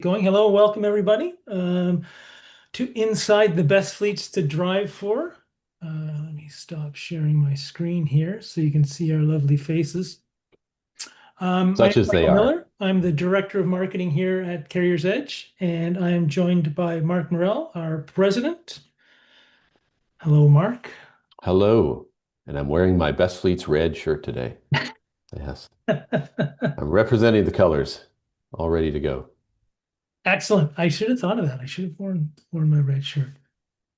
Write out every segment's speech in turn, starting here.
Going. Hello, welcome everybody to Inside the Best Fleets to Drive For. Let me stop sharing my screen here so you can see our lovely faces. My name Such is as they Michael are. Miller. I'm the Director of Marketing here at Carrier's Edge, and I am joined by Mark Morell, our President. Hello, Mark. Hello. And I'm wearing my Best Fleets red shirt today. Yes. I'm representing the colors, all ready to go. Excellent. I should have thought of that. I should have worn my red shirt.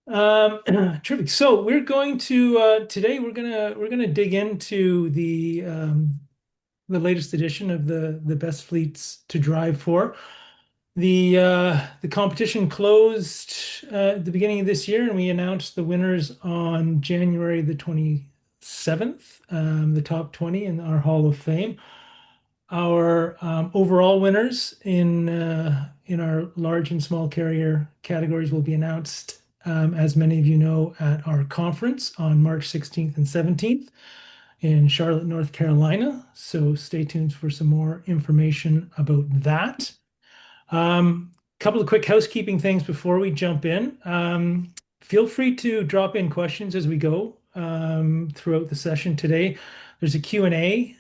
Terrific. So we're going to today we're gonna dig into the latest edition of the best fleets to drive for. The competition closed at the beginning of this year, and we announced the winners on January the 27th, the top 20 in our Hall of Fame. Our overall winners in our large and small carrier categories will be announced, as many of you know, at our conference on March 16th and 17th in Charlotte, North Carolina. So stay tuned for some more information about that. Couple of quick housekeeping things before we jump in. Feel free to drop in questions as we go throughout the session today. There's a Q&A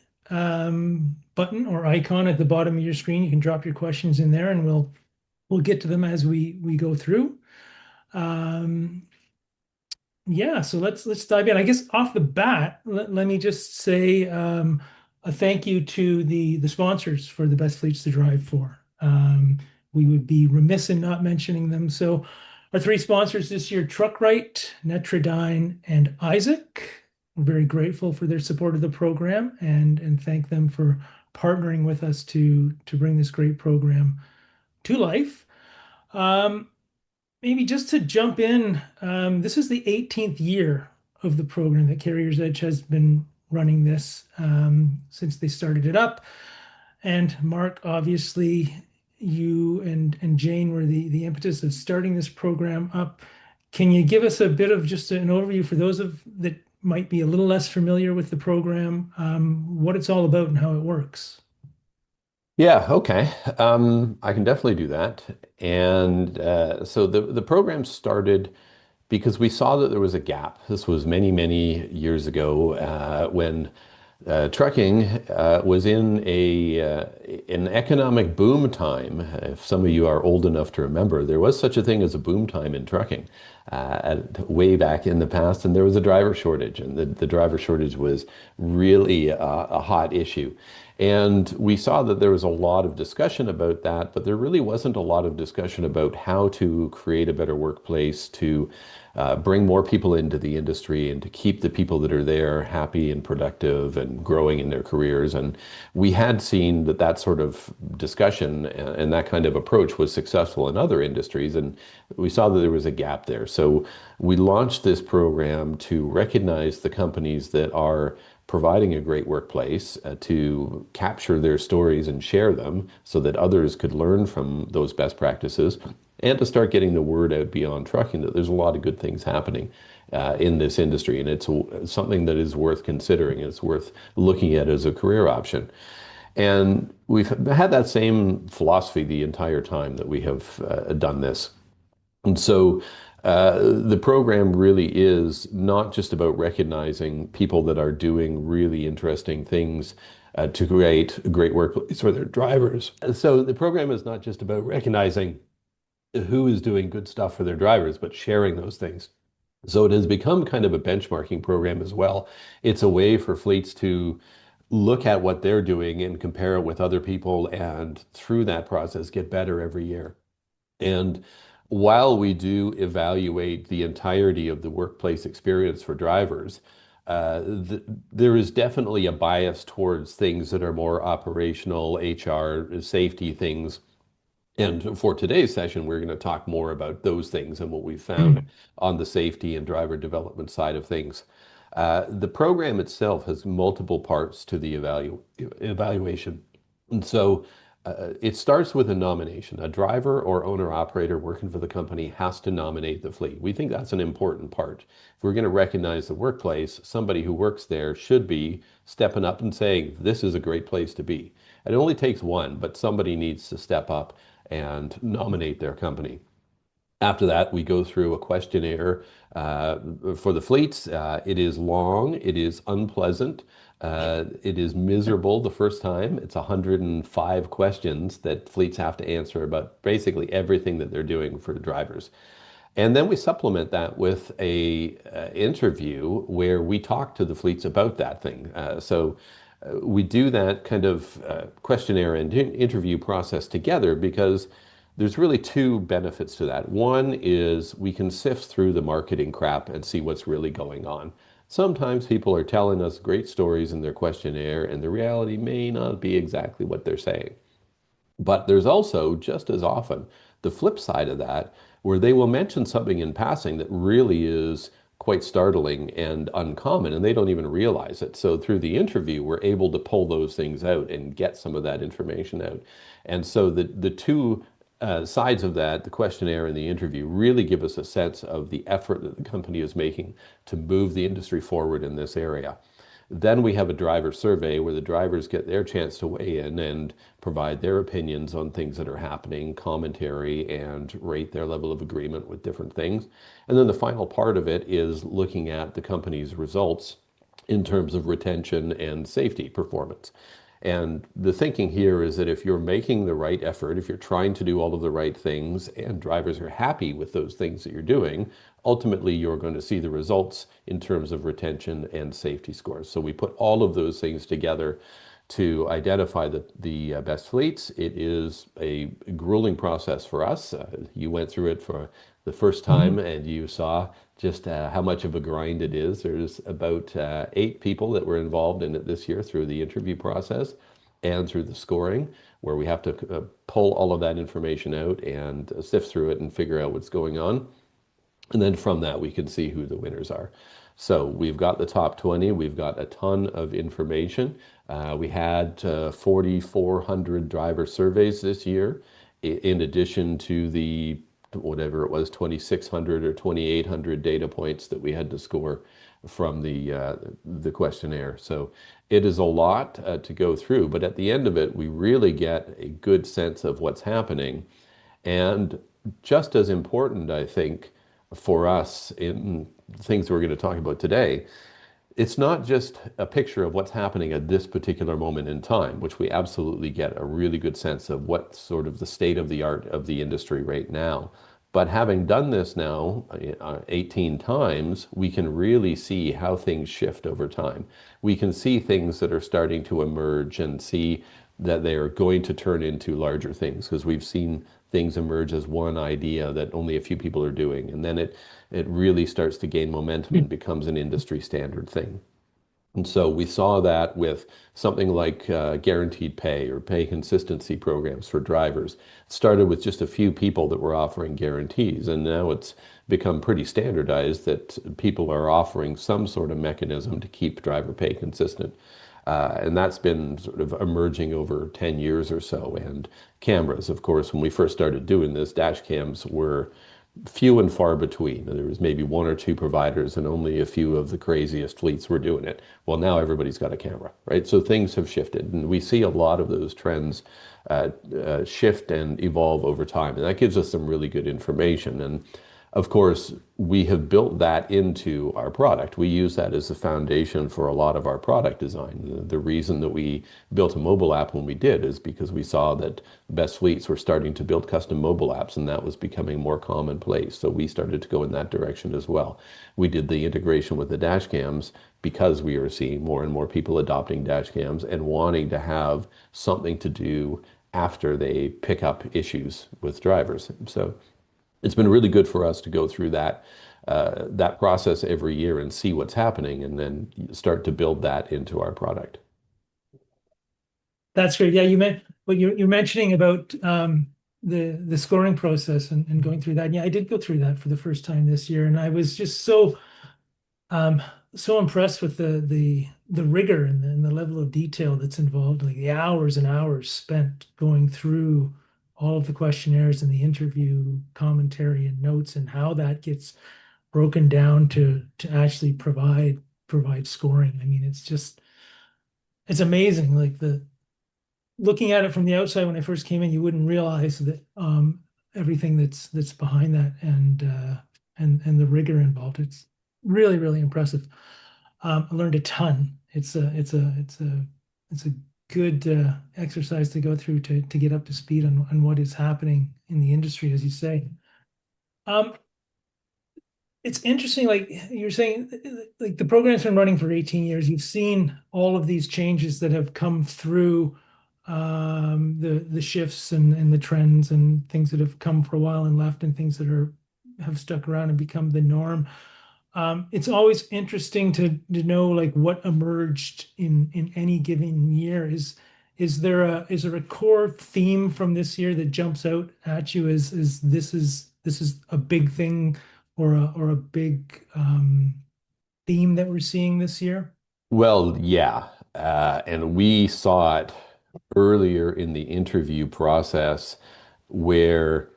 button or icon at the bottom of your screen. You can drop your questions in there, and we'll get to them as we go through. Yeah, so let's dive in. I guess off the bat, let me just say a thank you to the sponsors for the best fleets to drive for. We would be remiss in not mentioning them. So our three sponsors this year: Truckrite, Netradyne, and Isaac. We're very grateful for their support of the program and thank them for partnering with us to bring this great program to life. Um, Maybe just to jump in, this is the 18th year of the program that Carrier's Edge has been running this since they started it up. And Mark, obviously, you and Jane were the impetus of starting this program up. Can you give us a bit of just an overview for those of that might be a little less familiar with the program, what it's all about and how it works? Yeah, okay. I can definitely do that. And so the program started because we saw that there was a gap. This was many, many years ago when trucking was in an economic boom time. If some of you are old enough to remember, there was such a thing as a boom time in trucking way back in the past, and there was a driver shortage, and the driver shortage was really a hot issue. And we saw that there was a lot of discussion about that, but there really wasn't a lot of discussion about how to create a better workplace, to bring more people into the industry and to keep the people that are there happy and productive and growing in their careers. And we had seen that that sort of discussion and that kind of approach was successful in other industries. And we saw that there was a gap there. So we launched this program to recognize the companies that are providing a great workplace, to capture their stories and share them so that others could learn from those best practices, and to start getting the word out beyond trucking that there's a lot of good things happening in this industry, and it's something that is worth considering. It's worth looking at as a career option. And we've had that same philosophy the entire time that we have done this. And so the program really is not just about recognizing people that are doing really interesting things to create a great workplace for their drivers. So the program is not just about recognizing who is doing good stuff for their drivers, but sharing those things. So it has become kind of a benchmarking program as well. It's a way for fleets to look at what they're doing and compare it with other people, and through that process, get better every year. And while we do evaluate the entirety of the workplace experience for drivers, there is definitely a bias towards things that are more operational, HR, safety things. And for today's session, we're going to talk more about those things and what we've found on the safety and driver development side of things. The program itself has multiple parts to the evaluation. And so it starts with a nomination. A driver or owner operator working for the company has to nominate the fleet. We think that's an important part. If we're going to recognize the workplace, somebody who works there should be stepping up and saying, this is a great place to be. It only takes one, but somebody needs to step up and nominate their company. After that, we go through a questionnaire for the fleets. It is long, it is unpleasant, it is miserable the first time. It's 105 questions that fleets have to answer about basically everything that they're doing for drivers. And then we supplement that with a interview where we talk to the fleets about that thing. We do that kind of questionnaire and interview process together because there's really two benefits to that. One is we can sift through the marketing crap and see what's really going on. Sometimes people are telling us great stories in their questionnaire, and the reality may not be exactly what they're saying. But there's also just as often the flip side of that, where they will mention something in passing that really is quite startling and uncommon, and they don't even realize it. So through the interview, we're able to pull those things out and get some of that information out. And so the two sides of that, the questionnaire and the interview, really give us a sense of the effort that the company is making to move the industry forward in this area. Then we have a driver survey where the drivers get their chance to weigh in and provide their opinions on things that are happening, commentary, and rate their level of agreement with different things. And then the final part of it is looking at the company's results in terms of retention and safety performance. And the thinking here is that if you're making the right effort, if you're trying to do all of the right things and drivers are happy with those things that you're doing, ultimately you're going to see the results in terms of retention and safety scores. So we put all of those things together to identify the best fleets. It is a grueling process for us. You went through it for the first time Mhm. and you saw just how much of a grind it is. There's about 8 people that were involved in it this year through the interview process and through the scoring, where we have to pull all of that information out and sift through it and figure out what's going on. And then from that, we can see who the winners are. So we've got the top 20. We've got a ton of information. We had 4,400 driver surveys this year, in addition to the whatever it was, 2,600 or 2,800 data points that we had to score from the questionnaire. So it is a lot to go through, but at the end of it, we really get a good sense of what's happening. And just as important, I think, for us in things we're going to talk about today, it's not just a picture of what's happening at this particular moment in time, which we absolutely get a really good sense of what sort of the state of the art of the industry right now. But having done this now 18 times, we can really see how things shift over time. We can see things that are starting to emerge and see that they are going to turn into larger things because we've seen things emerge as one idea that only a few people are doing. And then it really starts to gain momentum and becomes an industry standard thing. And so we saw that with something like guaranteed pay or pay consistency programs for drivers. It started with just a few people that were offering guarantees, and now it's become pretty standardized that people are offering some sort of mechanism to keep driver pay consistent. And that's been sort of emerging over 10 years or so. And cameras, of course, when we first started doing this, dash cams were few and far between. There was maybe one or two providers, and only a few of the craziest fleets were doing it. Well, now everybody's got a camera, right? So things have shifted, and we see a lot of those trends shift and evolve over time, and that gives us some really good information. And of course, we have built that into our product. We use that as the foundation for a lot of our product design. The reason that we built a mobile app when we did is because we saw that best fleets were starting to build custom mobile apps, and that was becoming more commonplace. So we started to go in that direction as well. We did the integration with the dash cams because we were seeing more and more people adopting dash cams and wanting to have something to do after they pick up issues with drivers. So it's been really good for us to go through that process every year and see what's happening, and then start to build that into our product. That's great. Yeah, you meant what you're mentioning about the scoring process and going through that. Yeah, I did go through that for the first time this year, and I was just um so impressed with the rigor and the level of detail that's involved, like the hours and hours spent going through all of the questionnaires and the interview commentary and notes and how that gets broken down to actually provide scoring. I mean, it's amazing, like looking at it from the outside when I first came in, you wouldn't realize that everything that's behind that and the rigor involved. It's really, really impressive. I learned a ton. It's a good exercise to go through to get up to speed on what is happening in the industry, as you say. Um, it's interesting, like you're saying, like the program's been running for 18 years. You've seen all of these changes that have come through the shifts and the trends and things that have come for a while and left and things that have stuck around and become the norm. It's always interesting to know like what emerged in any given year. Is there a core theme from this year that jumps out at you as this is a big thing or a big theme that we're seeing this year? Well, yeah. And we saw it earlier in the interview process where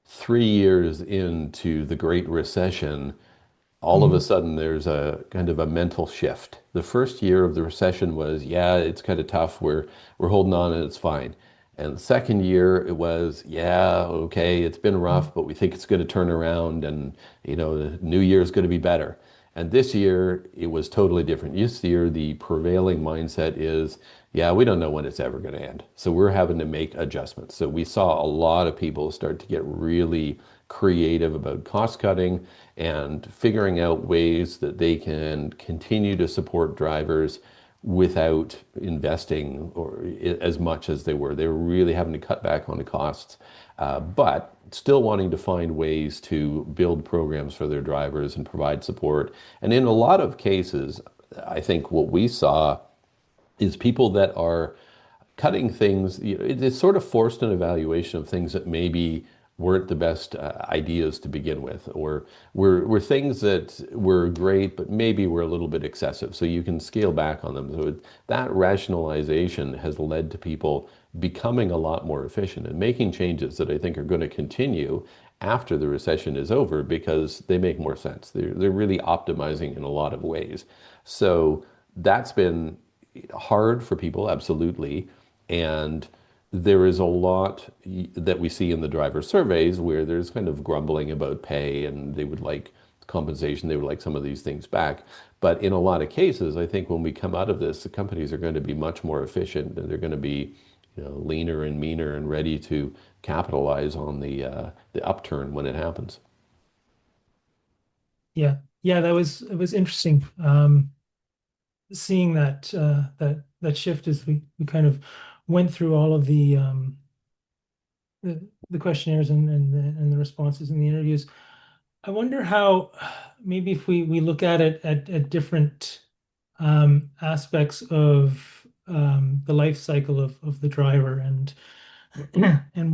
3 years into the Great Recession, all of a Mhm. sudden there's a kind of a mental shift. The first year of the recession was, yeah, it's kind of tough. We're holding on and it's fine. And the second year it was, yeah, okay, it's been rough, but we think it's going to turn around and the new year is going to be better. And this year it was totally different. This year the prevailing mindset is, yeah, we don't know when it's ever going to end. So we're having to make adjustments. So we saw a lot of people start to get really creative about cost cutting and figuring out ways that they can continue to support drivers without investing or as much as they were. They were really having to cut back on the costs, but still wanting to find ways to build programs for their drivers and provide support. And in a lot of cases, I think what we saw is people that are cutting things, it's sort of forced an evaluation of things that maybe weren't the best ideas to begin with, or were things that were great, but maybe were a little bit excessive. So you can scale back on them. So that rationalization has led to people becoming a lot more efficient and making changes that I think are going to continue after the recession is over because they make more sense. They're really optimizing in a lot of ways. So that's been hard for people, absolutely. And there is a lot that we see in the driver surveys where there's kind of grumbling about pay and they would like compensation, they would like some of these things back. But in a lot of cases, I think when we come out of this, the companies are going to be much more efficient and they're going to be, leaner and meaner and ready to capitalize on the upturn when it happens. Yeah, yeah, it was interesting. Seeing that shift as we kind of went through all of the questionnaires and the responses in the interviews. I wonder how maybe if we look at it at different aspects of the life cycle of the driver and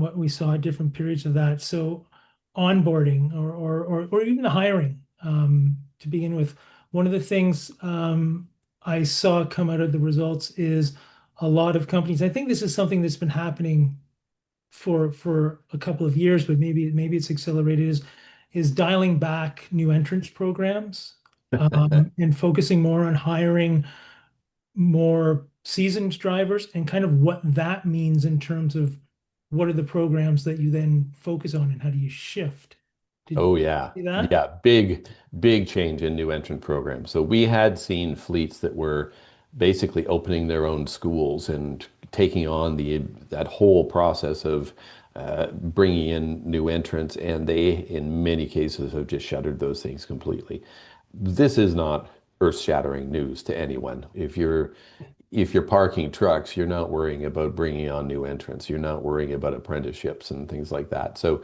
what we saw at different periods of that. So onboarding or even the hiring to begin with. One of the things I saw come out of the results is a lot of companies. I think this is something that's been happening for a couple of years, but maybe it's accelerated. Is dialing back new entrance programs and focusing more on hiring more seasoned drivers and kind of what that means in terms of what are the programs that you then focus on and how do you shift? Did Oh you yeah. see that? Yeah, big change in new entrant programs. So we had seen fleets that were basically opening their own schools and taking on the that whole process of bringing in new entrants, and they, in many cases, have just shuttered those things completely. This is not earth-shattering news to anyone. If you're parking trucks, you're not worrying about bringing on new entrants. You're not worrying about apprenticeships and things like that. So,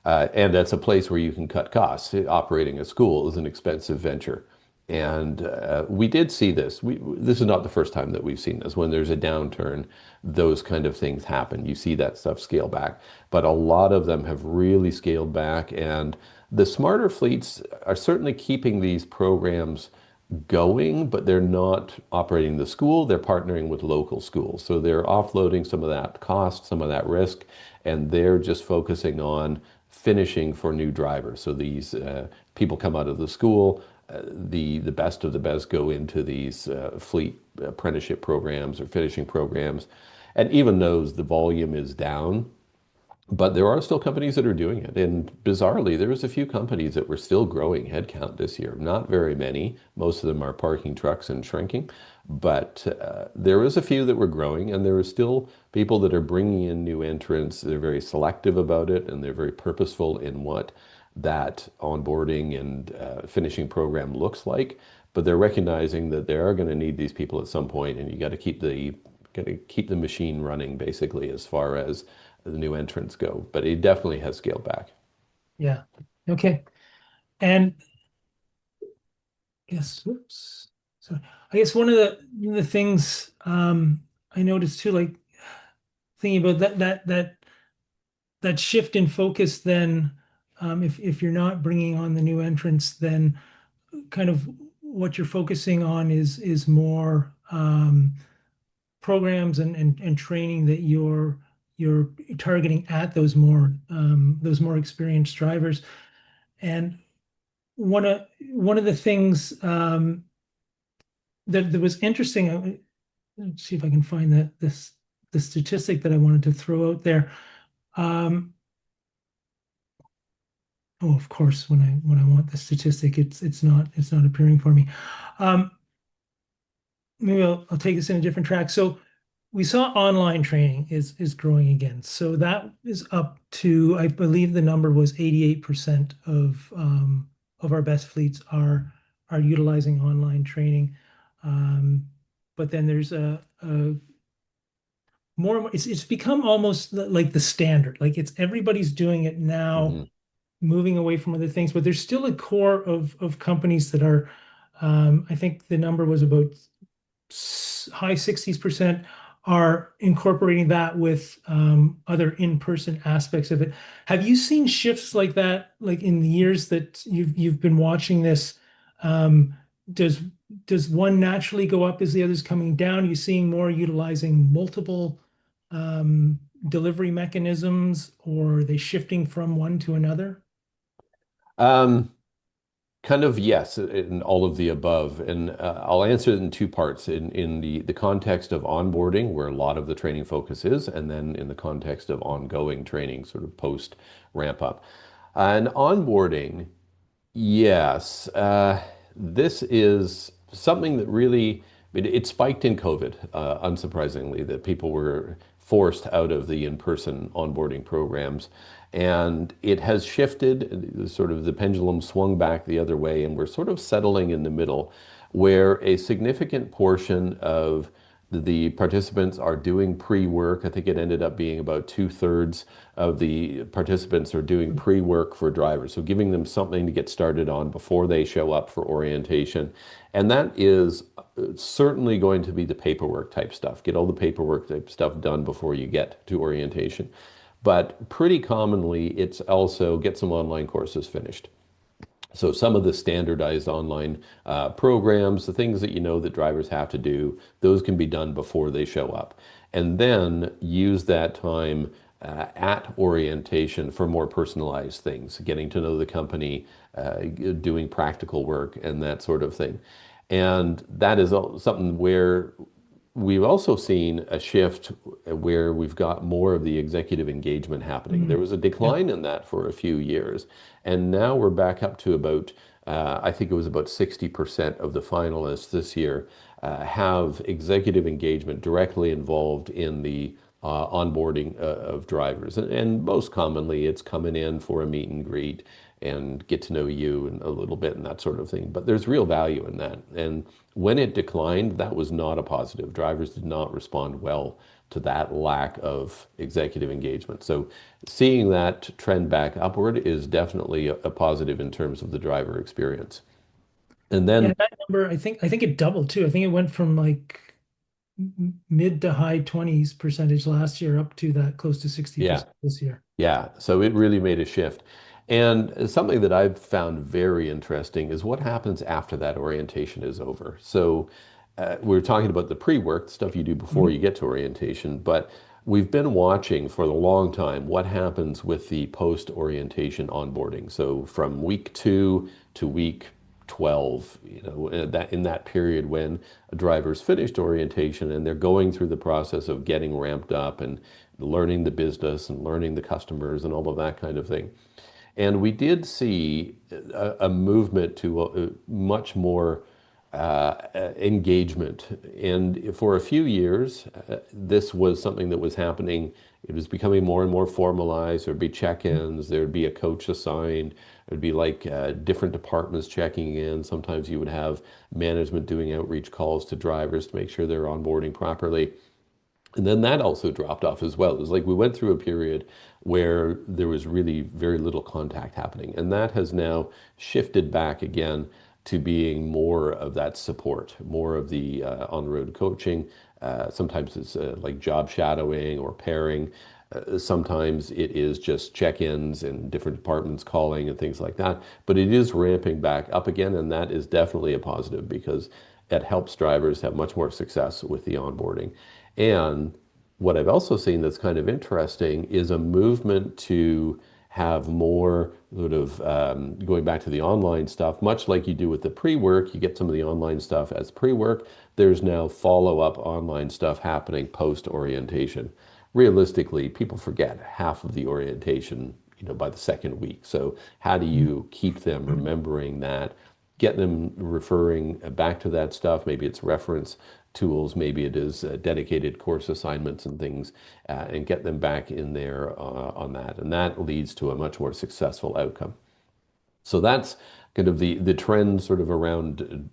and that's a place where you can cut costs. Operating a school is an expensive venture. And we did see this. This is not the first time that we've seen this. When there's a downturn, those kind of things happen. You see that stuff scale back. But a lot of them have really scaled back. And the smarter fleets are certainly keeping these programs going, but they're not operating the school. They're partnering with local schools. So they're offloading some of that cost, some of that risk, and they're just focusing on finishing for new drivers. So these people come out of the school, the best of the best go into these fleet apprenticeship programs or finishing programs. And even though the volume is down, but there are still companies that are doing it. And bizarrely, there's a few companies that were still growing headcount this year. Not very many. Most of them are parking trucks and shrinking. But there was a few that were growing, and there are still people that are bringing in new entrants. They're very selective about it, and they're very purposeful in what that onboarding and finishing program looks like. But they're recognizing that they are going to need these people at some point, and you got to keep the machine running basically as far as the new entrants go. But it definitely has scaled back. Yeah. Okay. And yes, whoops. So I guess one of the things I noticed too, like thinking about that shift in focus, then if you're not bringing on the new entrants, then kind of what you're focusing on is more programs and training that you're targeting at those more experienced drivers. And one of the things that was interesting. Let's see if I can find the statistic that I wanted to throw out there. Um, oh, of course, when I want the statistic, it's not appearing for me. Um, maybe I'll take this in a different track. So we saw online training is growing again. So that is up to, I believe the number was 88% of our best fleets are utilizing online training. But then there's a more, it's become almost like the standard. Like it's everybody's doing it now, Hmm. moving away from other things, but there's still a core of companies that are, I think the number was about high 60% are incorporating that with other in-person aspects of it. Have you seen shifts like that, like in the years that you've been watching this? Um, does does one naturally go up as the other's coming down? Are you seeing more utilizing multiple delivery mechanisms, or are they shifting from one to another? Um, Kind of yes, in all of the above. And I'll answer it in two parts. In the context of onboarding, where a lot of the training focus is, and then in the context of ongoing training, sort of post ramp up. And onboarding, yes, this is something that really it spiked in COVID, unsurprisingly, that people were forced out of the in-person onboarding programs, and it has shifted. Sort of the pendulum swung back the other way, and we're sort of settling in the middle, where a significant portion of the participants are doing pre-work. I think it ended up being about two-thirds of the participants are doing pre-work for drivers. So giving them something to get started on before they show up for orientation. And that is certainly going to be the paperwork type stuff. Get all the paperwork type stuff done before you get to orientation. But pretty commonly, it's also get some online courses finished. So some of the standardized online programs, the things that you know that drivers have to do, those can be done before they show up. And then use that time at orientation for more personalized things, getting to know the company, doing practical work, and that sort of thing. And that is something where we've also seen a shift where we've got more of the executive engagement happening. There Mm, was a yeah. decline in that for a few years, and now we're back up to about, I think it was about 60% of the finalists this year have executive engagement directly involved in the onboarding of drivers. And most commonly, it's coming in for a meet and greet and get to know you and a little bit and that sort of thing. But there's real value in that. And when it declined, that was not a positive. Drivers did not respond well to that lack of executive engagement. So seeing that trend back upward is definitely a positive in terms of the driver experience. And Yeah, then, that number, I think it doubled too. I think it went from like mid to high 20s percentage last year up to that close to yeah, 60% this year. yeah. So it really made a shift. And something that I've found very interesting is what happens after that orientation is over. So we're talking about the pre-work, the stuff you do before Mhm. you get to orientation, but we've been watching for a long time what happens with the post-orientation onboarding. So from week 2 to week 12, that in that period when a driver's finished orientation and they're going through the process of getting ramped up and learning the business and learning the customers and all of that kind of thing. And we did see a movement to much more engagement. And for a few years, this was something that was happening. It was becoming more and more formalized. There'd be check-ins, there'd be a coach assigned. It'd be like different departments checking in. Sometimes you would have management doing outreach calls to drivers to make sure they're onboarding properly. And then that also dropped off as well. It was like we went through a period where there was really very little contact happening. And that has now shifted back again to being more of that support, more of the on-road coaching. Sometimes it's like job shadowing or pairing. Sometimes it is just check-ins and different departments calling and things like that. But it is ramping back up again, and that is definitely a positive because it helps drivers have much more success with the onboarding. And what I've also seen that's kind of interesting is a movement to have more sort of going back to the online stuff, much like you do with the pre-work, you get some of the online stuff as pre-work. There's now follow-up online stuff happening post-orientation. Realistically, people forget half of the orientation, by the second week. So how do you keep them remembering that? Get them referring back to that stuff. Maybe it's reference tools, maybe it is dedicated course assignments and things, and get them back in there on that. And that leads to a much more successful outcome. So that's kind of the trend sort of around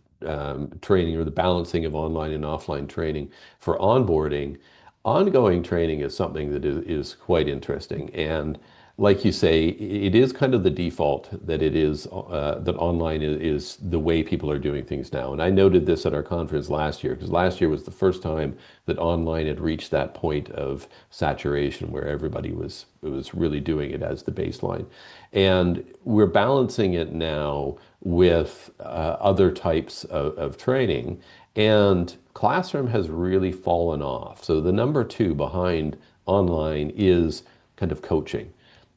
training or the balancing of online and offline training for onboarding. Ongoing training is something that is quite interesting. And like you say, it is kind of the default that it is that online is the way people are doing things now. And I noted this at our conference last year because last year was the first time that online had reached that point of saturation where everybody was really doing it as the baseline. And we're balancing it now with other types of training. And Classroom has really fallen off. So the number two behind online is kind of coaching.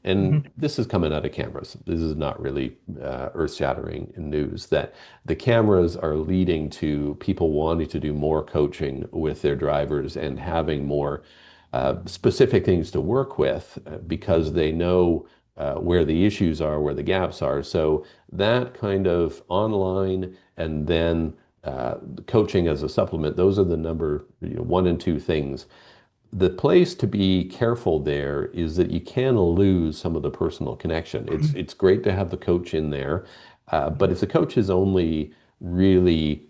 And Mhm. this is coming out of cameras. This is not really earth-shattering news that the cameras are leading to people wanting to do more coaching with their drivers and having more specific things to work with because they know where the issues are, where the gaps are. So that kind of online and then coaching as a supplement, those are the number one and two things. The place to be careful there is that you can lose some of the personal connection. It's great to have the coach in there, but if the coach is only really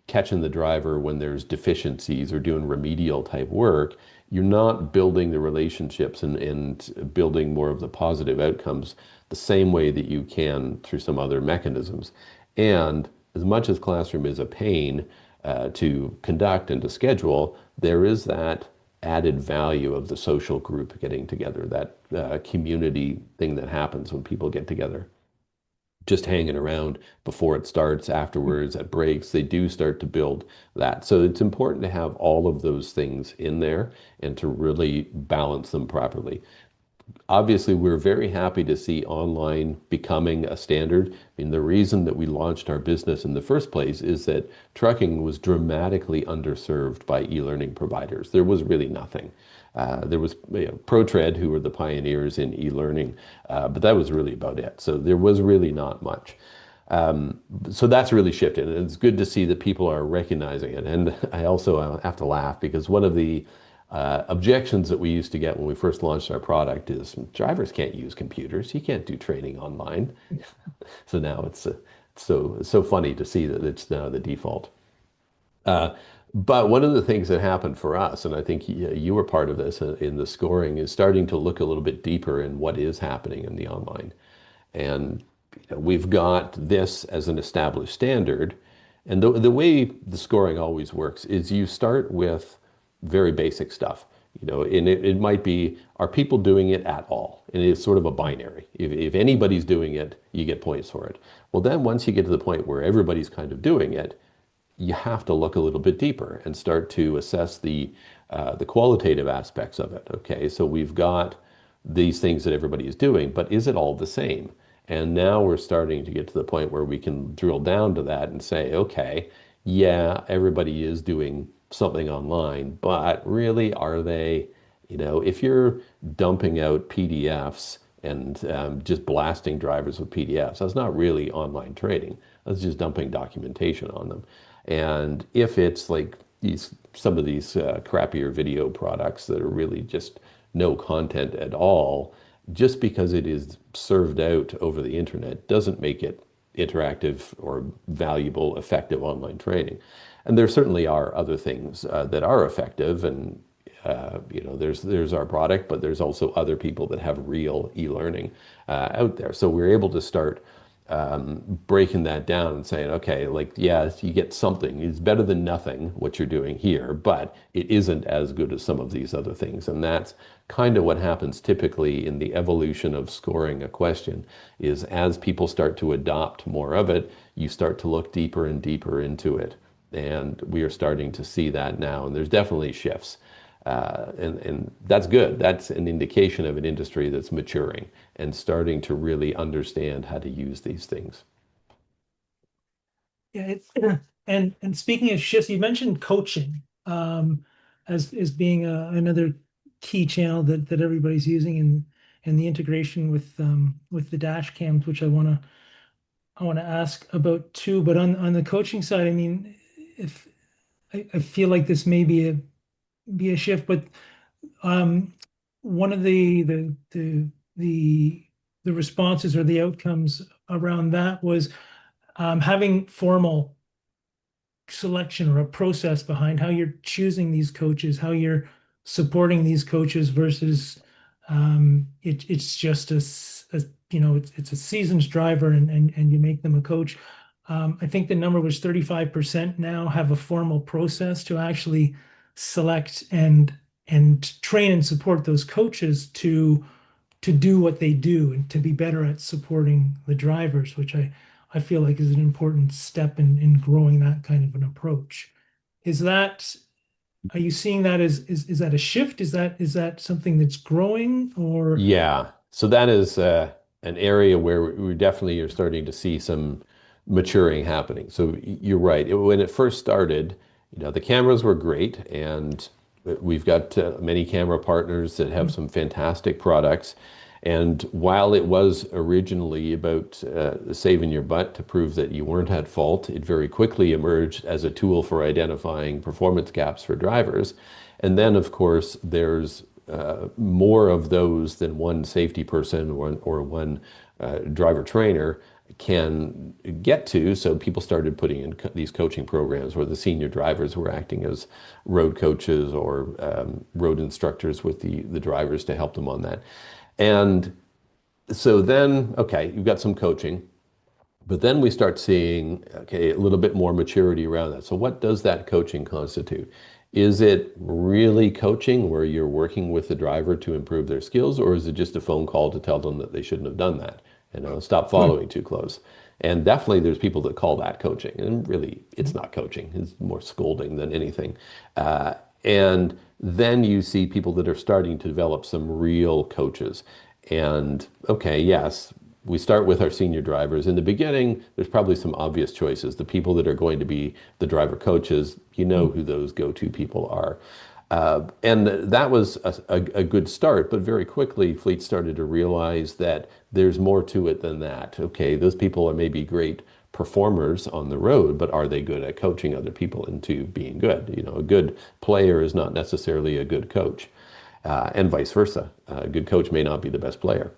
catching the driver when there's deficiencies or doing remedial type work, you're not building the relationships and building more of the positive outcomes the same way that you can through some other mechanisms. And as much as Classroom is a pain to conduct and to schedule, there is that added value of the social group getting together, that community thing that happens when people get together. Just hanging around before it starts, afterwards, at breaks, they do start to build that. So it's important to have all of those things in there and to really balance them properly. Obviously, we're very happy to see online becoming a standard. I mean, the reason that we launched our business in the first place is that trucking was dramatically underserved by e-learning providers. There was really nothing. There was ProTread, who were the pioneers in e-learning, but that was really about it. So there was really not much. So that's really shifted, and it's good to see that people are recognizing it. And I also have to laugh because one of the objections that we used to get when we first launched our product is drivers can't use computers. You can't do training online. So now it's so funny to see that it's now the default. Uh, but one of the things that happened for us, and I think you were part of this in the scoring, is starting to look a little bit deeper in what is happening in the online. And we've got this as an established standard. And the way the scoring always works is you start with very basic stuff. And it might be, are people doing it at all? And it's sort of a binary. If anybody's doing it, you get points for it. Well, then once you get to the point where everybody's kind of doing it, you have to look a little bit deeper and start to assess the qualitative aspects of it. Okay, so we've got these things that everybody is doing, but is it all the same? And now we're starting to get to the point where we can drill down to that and say, okay, yeah, everybody is doing something online, but really, are they, if you're dumping out PDFs and just blasting drivers with PDFs, that's not really online trading. That's just dumping documentation on them. And if it's like some of these crappier video products that are really just no content at all, just because it is served out over the internet doesn't make it interactive or valuable, effective online training. And there certainly are other things that are effective, and there's our product, but there's also other people that have real e-learning out there. So we're able to start breaking that down and saying, okay, like, yes, you get something. It's better than nothing what you're doing here, but it isn't as good as some of these other things. And that's kind of what happens typically in the evolution of scoring a question is as people start to adopt more of it, you start to look deeper and deeper into it. And we are starting to see that now. And there's definitely shifts. And that's good. That's an indication of an industry that's maturing and starting to really understand how to use these things. Yeah, it's and speaking of shifts, you mentioned coaching as being another key channel that everybody's using and the integration with the dash cams, which I want to ask about too. But on the coaching side, I mean, if I feel like this may be a shift, but um, one of the responses or the outcomes around that was having formal selection or a process behind how you're choosing these coaches, how you're supporting these coaches versus it's just it's a seasoned driver and you make them a coach. I think the number was 35% now have a formal process to actually select and train and support those coaches to do what they do and to be better at supporting the drivers, which I feel like is an important step in growing that kind of an approach. Is that, are you seeing that is that a shift? Is that something that's growing or? Yeah. So that is an area where we definitely are starting to see some maturing happening. So you're right. When it first started, the cameras were great, and we've got many camera partners that have some fantastic products. And while it was originally about saving your butt to prove that you weren't at fault, it very quickly emerged as a tool for identifying performance gaps for drivers. And then, of course, there's more of those than one safety person or one driver trainer can get to. So people started putting in these coaching programs where the senior drivers were acting as road coaches or road instructors with the drivers to help them on that. And so then, okay, you've got some coaching, but then we start seeing, okay, a little bit more maturity around that. So what does that coaching constitute? Is it really coaching where you're working with the driver to improve their skills, or is it just a phone call to tell them that they shouldn't have done that? Stop following too close. And definitely there's people that call that coaching. And really, it's not coaching. It's more scolding than anything. And then you see people that are starting to develop some real coaches. And okay, yes, we start with our senior drivers. In the beginning, there's probably some obvious choices. The people that are going to be the driver coaches, you know who those go-to people are. And that was a good start, but very quickly, fleets started to realize that there's more to it than that. Okay, those people are maybe great performers on the road, but are they good at coaching other people into being good? A good player is not necessarily a good coach, and vice versa. A good coach may not be the best player.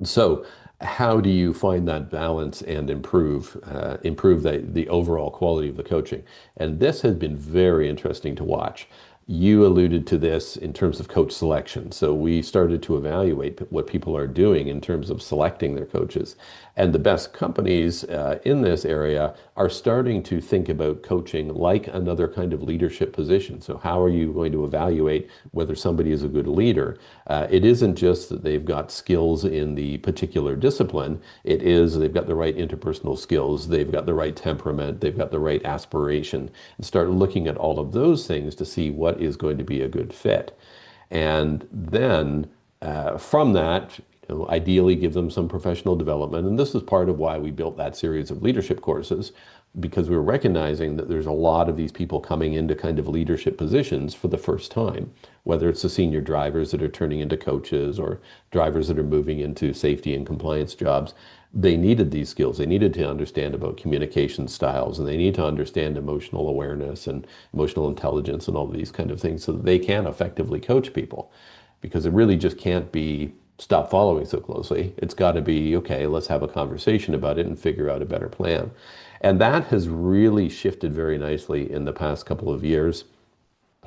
So, how do you find that balance and improve the overall quality of the coaching? And this has been very interesting to watch. You alluded to this in terms of coach selection. So we started to evaluate what people are doing in terms of selecting their coaches. And the best companies in this area are starting to think about coaching like another kind of leadership position. So how are you going to evaluate whether somebody is a good leader? It isn't just that they've got skills in the particular discipline. It is they've got the right interpersonal skills, they've got the right temperament, they've got the right aspiration, and start looking at all of those things to see what is going to be a good fit. And then from that, ideally give them some professional development. And this is part of why we built that series of leadership courses, because we were recognizing that there's a lot of these people coming into kind of leadership positions for the first time, whether it's the senior drivers that are turning into coaches or drivers that are moving into safety and compliance jobs. They needed these skills. They needed to understand about communication styles, and they need to understand emotional awareness and emotional intelligence and all of these kind of things so that they can effectively coach people, because it really just can't be stop following so closely. It's got to be, okay, let's have a conversation about it and figure out a better plan. And that has really shifted very nicely in the past couple of years,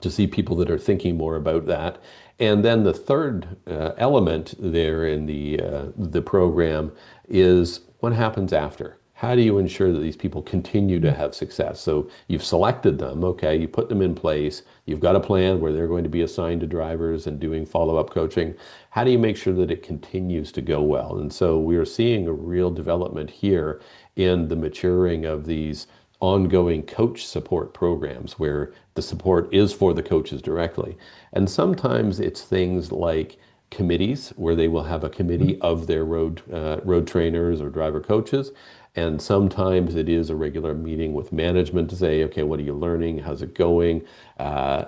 to see people that are thinking more about that. And then the third element there in the program is what happens after. How do you ensure that these people continue to have success? So you've selected them, okay, you put them in place, you've got a plan where they're going to be assigned to drivers and doing follow-up coaching. How do you make sure that it continues to go well? And so we are seeing a real development here in the maturing of these ongoing coach support programs where the support is for the coaches directly. And sometimes it's things like committees where they will have a committee of their road trainers or driver coaches. And sometimes it is a regular meeting with management to say, okay, what are you learning? How's it going?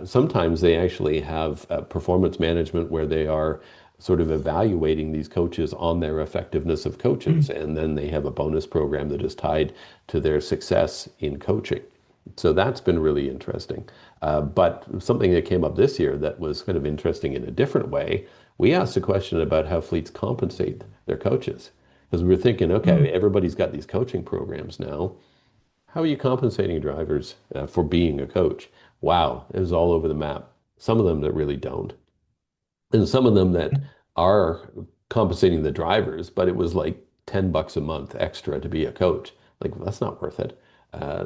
Sometimes they actually have performance management where they are sort of evaluating these coaches on their effectiveness of coaches. And then they have a bonus program that is tied to their success in coaching. So that's been really interesting. But something that came up this year that was kind of interesting in a different way, we asked a question about how fleets compensate their coaches. Because we were thinking, okay, Mm. everybody's got these coaching programs now. How are you compensating drivers for being a coach? Wow, it was all over the map. Some of them that really don't, and some of them that are compensating the drivers, but it was like $10 a month extra to be a coach. Like, that's not worth it.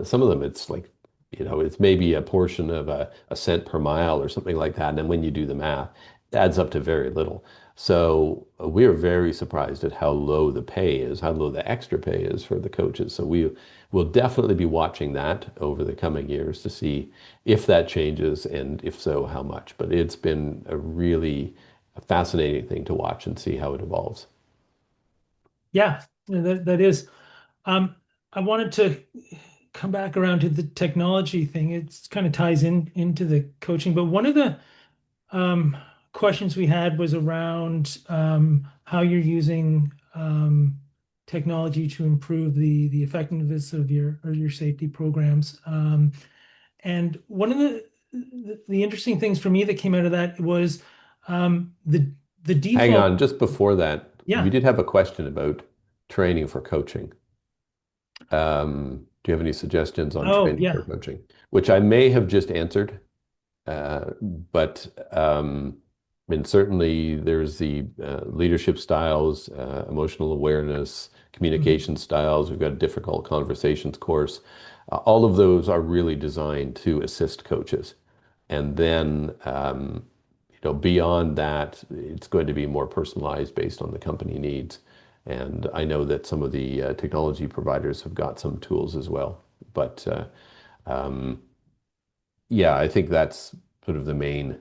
Some of them, it's like, it's maybe a portion of a cent per mile or something like that. And then when you do the math, it adds up to very little. So we are very surprised at how low the pay is, how low the extra pay is for the coaches. So we will definitely be watching that over the coming years to see if that changes, and if so, how much. But it's been a really fascinating thing to watch and see how it evolves. Yeah, that is. Um, I wanted to come back around to the technology thing. It kind of ties into the coaching, but one of the um, questions we had was around how you're using technology to improve the effectiveness of your safety programs. And one of the interesting things for me that came out of that was the Hang default. on, just before that, we Yeah. did have a question about training for coaching. Do you have any suggestions on Oh, training for yeah. coaching? Which I may have just answered. But I mean, certainly there's the leadership styles, emotional awareness, Mhm. communication styles. We've got a difficult conversations course. All of those are really designed to assist coaches. And then, beyond that, it's going to be more personalized based on the company needs. And I know that some of the technology providers have got some tools as well. But um, yeah, I think that's sort of the main,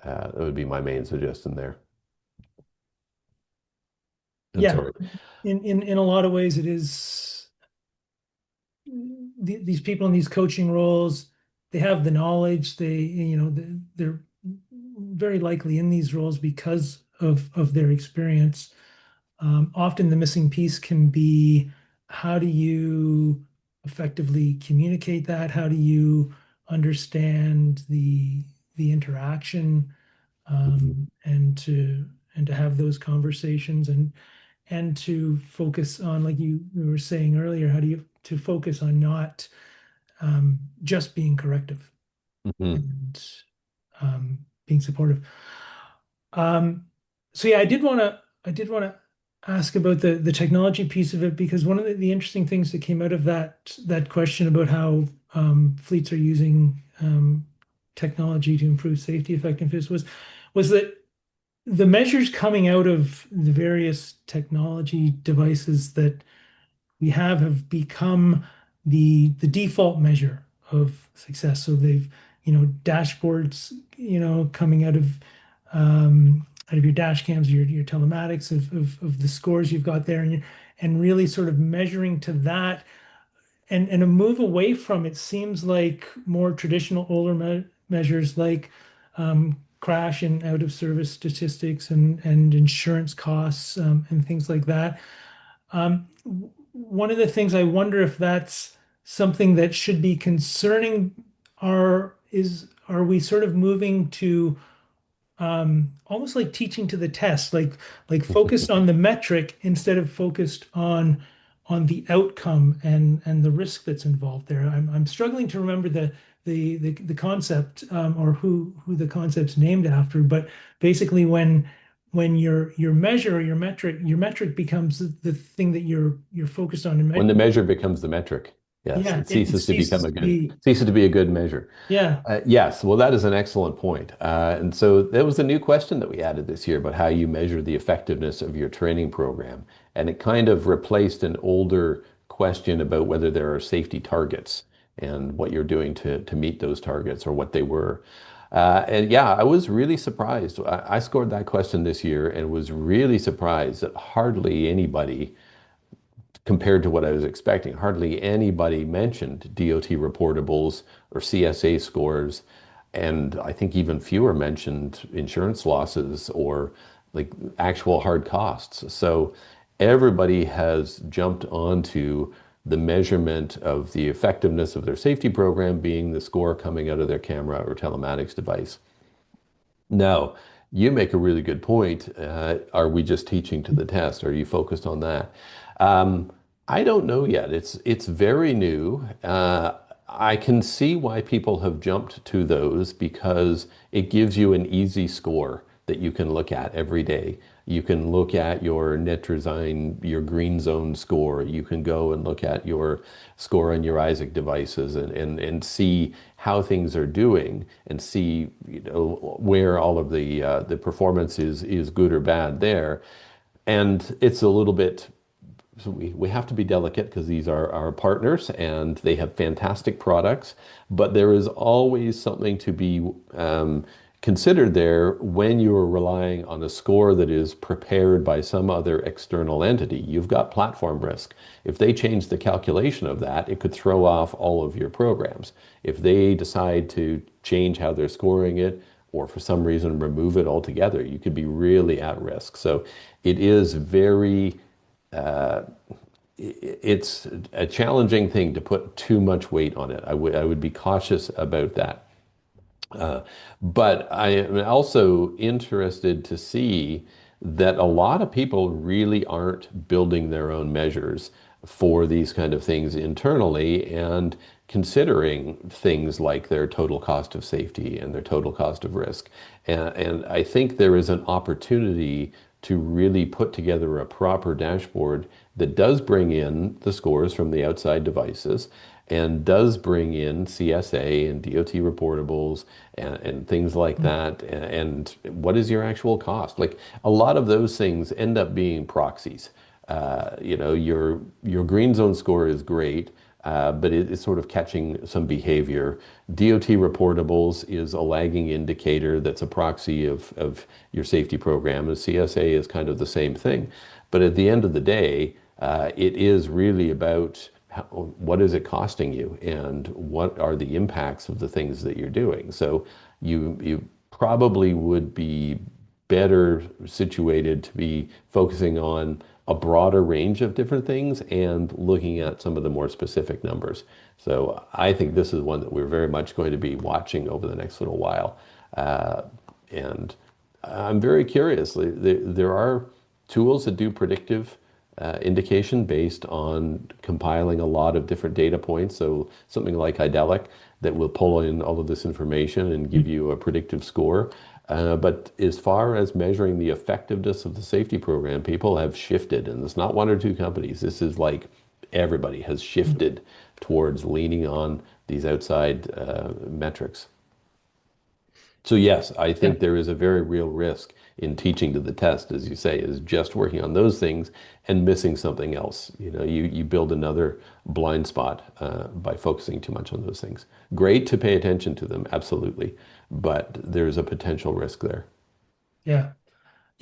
that would be my main suggestion there. And Yeah. sorry. In a lot of ways, it is these people in these coaching roles, they have the knowledge, they're very likely in these roles because of their experience. Often the missing piece can be, how do you effectively communicate that? How do you understand the interaction, Mhm. and to have those conversations, and to focus on, like you were saying earlier, how do you to focus on not just being corrective Mhm. and being supportive. Um, so yeah, I did want to ask about the technology piece of it, because one of the interesting things that came out of that question about how fleets are using technology to improve safety effectiveness was that the measures coming out of the various technology devices that we have become the default measure of success. So they've, dashboards, coming out of out of your dash cams, your telematics of the scores you've got there, and really sort of measuring to that, and a move away from it seems like more traditional older measures like crash and out of service statistics and insurance costs and things like that. One of the things I wonder if that's something that should be concerning are we sort of moving to almost like teaching to the test, like focused on the metric instead of focused on the outcome and the risk that's involved there. I'm struggling to remember the concept or who the concept's named after, but basically when your measure or your metric becomes the thing that you're focused on and When the measure becomes the metric, yes, yeah, it it ceases to become ceases a to good be ceases to be a good measure. yeah. Yes, well, that is an excellent point. And so that was a new question that we added this year about how you measure the effectiveness of your training program. And it kind of replaced an older question about whether there are safety targets and what you're doing to meet those targets or what they were. And yeah, I was really surprised. I scored that question this year and was really surprised that hardly anybody compared to what I was expecting. Hardly anybody mentioned DOT reportables or CSA scores, and I think even fewer mentioned insurance losses or like actual hard costs. So everybody has jumped onto the measurement of the effectiveness of their safety program being the score coming out of their camera or telematics device. Now, you make a really good point. Are we just teaching to the test? Are you focused on that? Um, I don't know yet. It's very new. I can see why people have jumped to those because it gives you an easy score that you can look at every day. You can look at your Netrazine, your green zone score. You can go and look at your score on your Isaac devices and see how things are doing and see, you know, where all of the performance is good or bad there. And it's a little bit so we have to be delicate because these are our partners and they have fantastic products, but there is always something to be considered there when you are relying on a score that is prepared by some other external entity. You've got platform risk. If they change the calculation of that, it could throw off all of your programs. If they decide to change how they're scoring it, or for some reason remove it altogether, you could be really at risk. So it is very it's a challenging thing to put too much weight on it. I would be cautious about that. But I am also interested to see that a lot of people really aren't building their own measures for these kind of things internally and considering things like their total cost of safety and their total cost of risk. And I think there is an opportunity to really put together a proper dashboard that does bring in the scores from the outside devices and does bring in CSA and DOT reportables and things like that. And what is your actual cost? Like a lot of those things end up being proxies. You know, your green zone score is great, but it is sort of catching some behavior. DOT reportables is a lagging indicator that's a proxy of your safety program, and CSA is kind of the same thing. But at the end of the day, it is really about what is it costing you and what are the impacts of the things that you're doing. So you probably would be better situated to be focusing on a broader range of different things and looking at some of the more specific numbers. So I think this is one that we're very much going to be watching over the next little while. And I'm very curious. There are tools that do predictive indication based on compiling a lot of different data points. So something like Idelic that will pull in all of this information and give you a predictive score. But as far as measuring the effectiveness of the safety program, people have shifted, and it's not one or two companies. This is like everybody has shifted towards leaning on these outside metrics. So yes, I Yeah. think there is a very real risk in teaching to the test, as you say, is just working on those things and missing something else. You know, you build another blind spot by focusing too much on those things. Great to pay attention to them, absolutely, but there's a potential risk there. Yeah.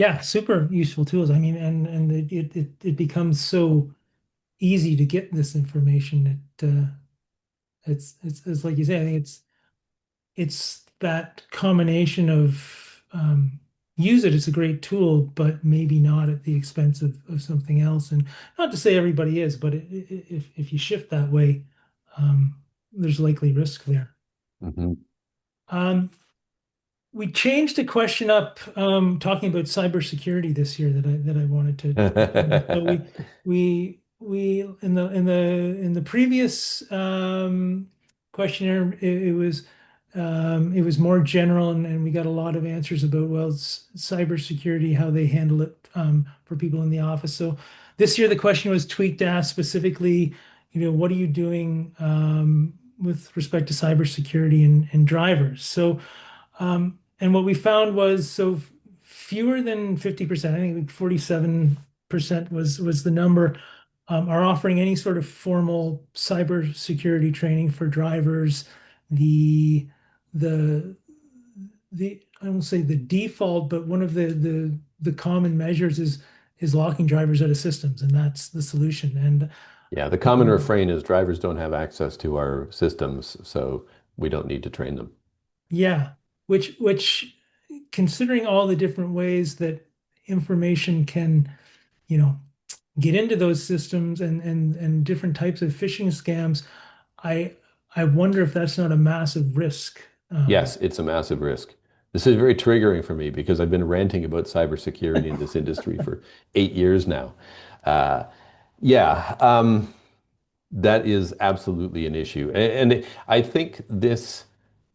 Yeah, super useful tools. I mean, and it becomes so easy to get this information. It's like you say, I think it's that combination of use it. It's a great tool, but maybe not at the expense of something else. And not to say everybody is, but if you shift that way, um, there's likely risk there. Mhm. Um, we changed a question up, talking about cybersecurity this year that I wanted to touch on. So we in the previous questionnaire, it was more general, and we got a lot of answers about, well, cybersecurity, how they handle it, for people in the office. So this year the question was tweaked to ask specifically, what are you doing with respect to cybersecurity and drivers? So and what we found was, fewer than 50%, I think like 47% was the number, are offering any sort of formal cybersecurity training for drivers. The the the I won't say the default, but one of the common measures is locking drivers out of systems, and that's the solution. And Yeah, the common refrain is drivers don't have access to our systems, so we don't need to train them. yeah, which considering all the different ways that information can, you know, get into those systems, and different types of phishing scams, I I wonder if that's not a massive risk. Yes, it's a massive risk. This is very triggering for me because I've been ranting about cybersecurity in this industry for 8 years now. Uh, yeah, that is absolutely an issue. And I think this,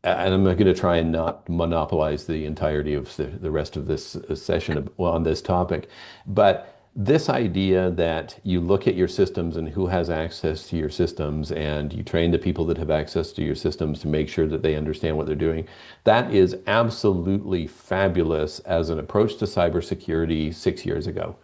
and I'm not going to try and not monopolize the entirety of the rest of this session on this topic, but this idea that you look at your systems and who has access to your systems and you train the people that have access to your systems to make sure that they understand what they're doing, that is absolutely fabulous as an approach to cybersecurity 6 years ago,